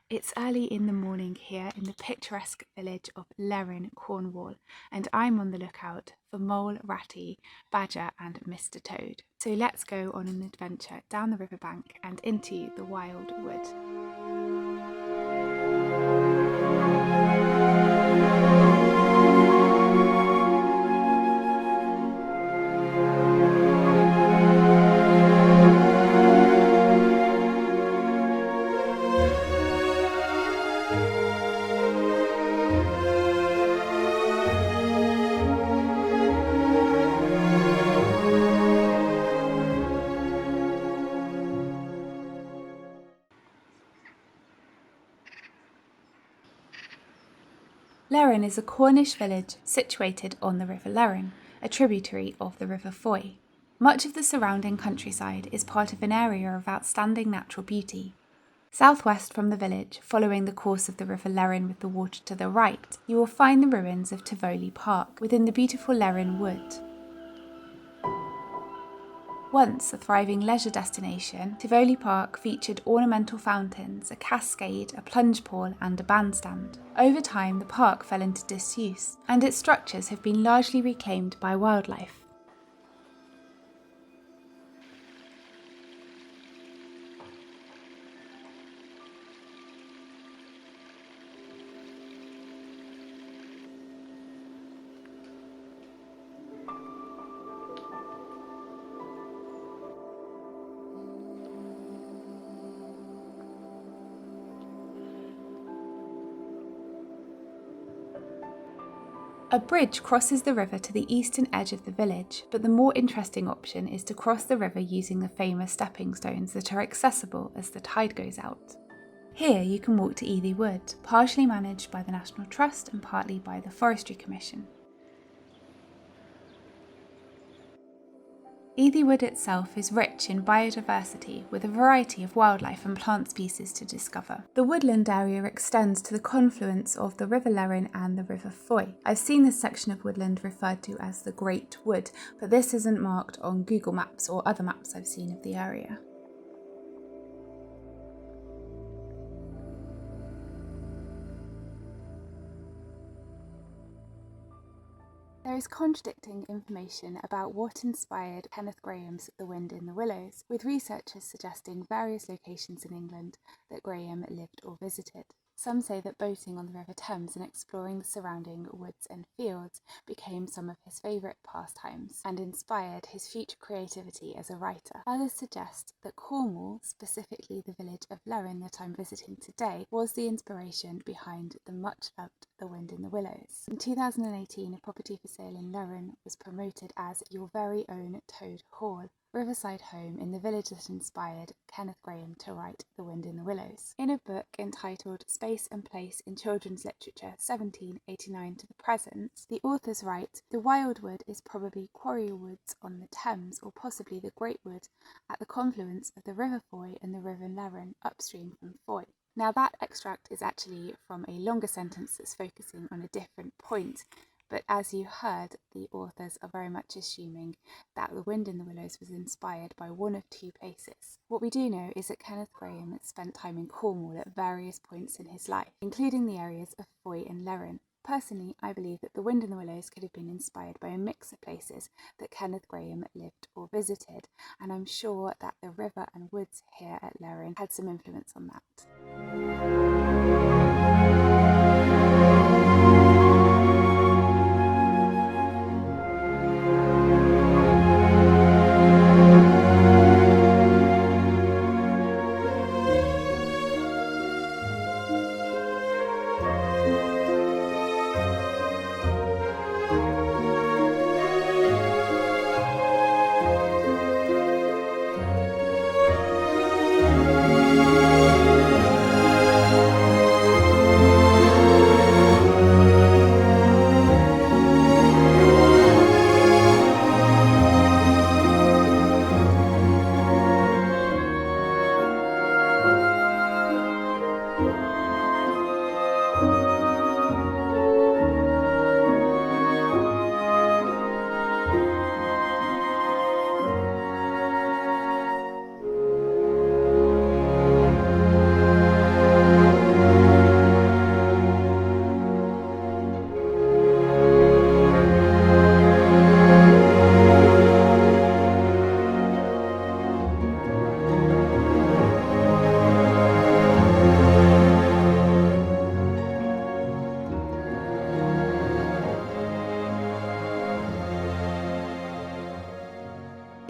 It's early in the morning here in the picturesque village of Lerryn, Cornwall, and I'm on the lookout for mole, ratty, badger and Mr. Toad. So let's go on an adventure down the riverbank and into the wild wood. Lerryn is a Cornish village situated on the River Lerryn, a tributary of the River Foy. Much of the surrounding countryside is part of an area of outstanding natural beauty. Southwest from the village, following the course of the River Lerryn with the water to the right, you will find the ruins of Tivoli Park within the beautiful Lerryn Wood. Once a thriving leisure destination, Tivoli Park featured ornamental fountains, a cascade, a plunge pool and a bandstand. Over time, the park fell into disuse, and its structures have been largely reclaimed by wildlife. A bridge crosses the river to the eastern edge of the village, but the more interesting option is to cross the river using the famous stepping stones that are accessible as the tide goes out. Here you can walk to Ethy Woods, partially managed by the National Trust and partly by the Forestry Commission. Ethy Wood itself is rich in biodiversity with a variety of wildlife and plant species to discover. The woodland area extends to the confluence of the River Lerryn and the River Foy. I've seen this section of woodland referred to as the Great Wood, but this isn't marked on Google Maps or other maps I've seen of the area. There is contradicting information about what inspired Kenneth Grahame's The Wind in the Willows, with researchers suggesting various locations in England that Grahame lived or visited. Some say that boating on the River Thames and exploring the surrounding woods and fields became some of his favourite pastimes and inspired his future creativity as a writer. Others suggest that Cornwall, specifically the village of Lerryn that I'm visiting today, was the inspiration behind the much-loved The Wind in the Willows. In 2018, a property for sale in Lerryn was promoted as your very own Toad Hall, riverside home in the village that inspired Kenneth Grahame to write The Wind in the Willows. In a book entitled Space and Place in Children's Literature 1789 to the Present, the authors write, "The Wild Wood is probably Quarry Woods on the Thames or possibly the Great Wood at the confluence of the River Foy and the River Lerryn upstream from Foy." Now that extract is actually from a longer sentence that's focusing on a different point, but as you heard, the authors are very much assuming that The Wind in the Willows was inspired by one of two places. What we do know is that Kenneth Grahame spent time in Cornwall at various points in his life, including the areas of Foy and Lerryn. Personally, I believe that The Wind in the Willows could have been inspired by a mix of places that Kenneth Grahame lived or visited, and I'm sure that the river and woods here at Lerryn had some influence on that.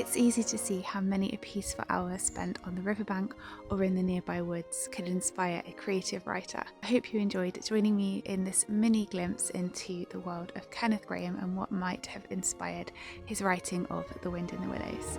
It's easy to see how many a peaceful hour spent on the riverbank or in the nearby woods could inspire a creative writer. I hope you enjoyed joining me in this mini glimpse into the world of Kenneth Grahame and what might have inspired his writing of The Wind in the Willows.